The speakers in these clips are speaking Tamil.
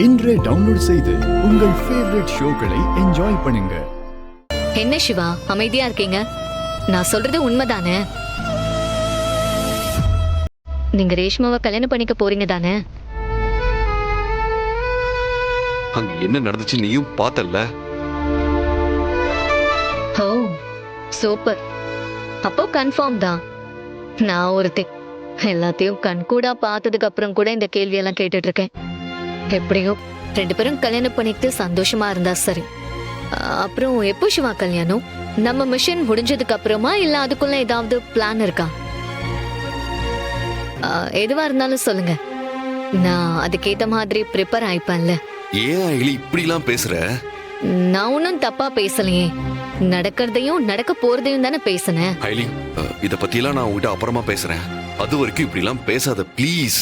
இன்றே டவுன்லோட் செய்து உங்கள் ஃபேவரட் ஷோக்களை என்ஜாய் பண்ணுங்க. என்ன சிவா அமைதியா இருக்கீங்க? நான் சொல்றது உண்மைதானே? நீங்க ரேஷ்மாவை கல்யாணம் பண்ணிக்க போறீங்க தானே? அங்க என்ன நடந்துச்சு நீயும் பார்த்தல்ல? ஓ சூப்பர். அப்போ கன்ஃபார்ம் தான். நான் ஒருத்தி எல்லாத்தையும் கண்கூடா பார்த்ததுக்கு அப்புறம் கூட இந்த கேள்வியெல்லாம் கேட்டுட்டு இருக்கேன். எப்படியோ 2 பேரும் கல்யாணம் பண்ணிட்டு சந்தோஷமா இருந்தா சரி. அப்புறம் எப்போ சிவா கல்யாணம்? நம்ம மிஷன் முடிஞ்சதுக்கு அப்புறமா இல்ல அதுக்குள்ள ஏதாவது பிளான் இருக்கா? எதுவா இருந்தாலும் சொல்லுங்க, நான் அதுக்கேத்த மாதிரி ப்ரிப்பேர் ஆயிப்பேன்ல. ஏன் அகிலி இப்படிலாம் பேசுற? நான் ஒன்னும் தப்பா பேசலையே, நடக்கிறதையும் நடக்க போறதையும் தானே பேசுனேன். அகிலி, இத பத்திலாம் நான் உங்ககிட்ட அப்புறமா பேசுறேன். அது வரைக்கும் இப்படிலாம் பேசாத ப்ளீஸ்.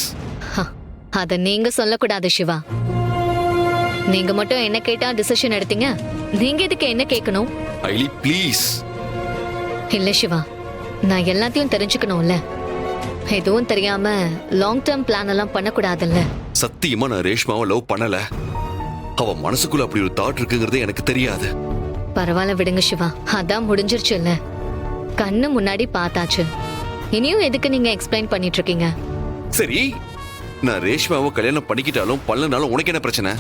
அத நீங்க சொல்லக்கூடாது சிவா. நீங்க மட்டும் என்ன கேட்டா டிசிஷன் எடுத்தீங்க, நீங்க எதுக்கு என்ன கேட்கணும்? அகிலி ப்ளீஸ். இல்ல சிவா, நான் எல்லாத்தையும் தெரிஞ்சுக்கணும்ல. எதுவும் தெரியாம லாங் டேர்ம் பிளான் எல்லாம் பண்ணக்கூடாதுல்ல. சத்தியமா நான் ரேஷ்மாவை லவ் பண்ணல. அவ மனசுக்குள்ள அப்படி ஒரு தாட் இருக்குங்கிறதே எனக்கு தெரியாது. பரவாயில்ல விடுங்க சிவா, அதான் முடிஞ்சிருச்சுல்ல. கண்ணு முன்னாடி பார்த்தாச்சு, இனியும் எதுக்கு நீங்க எக்ஸ்பிளைன் பண்ணிட்டு இருக்கீங்க? சரி, நான் ரேஷ்மாவை கல்யாணம் பண்ணிக்கிட்டாலும் பண்ணலனாலும் உனக்கு என்ன பிரச்சனை?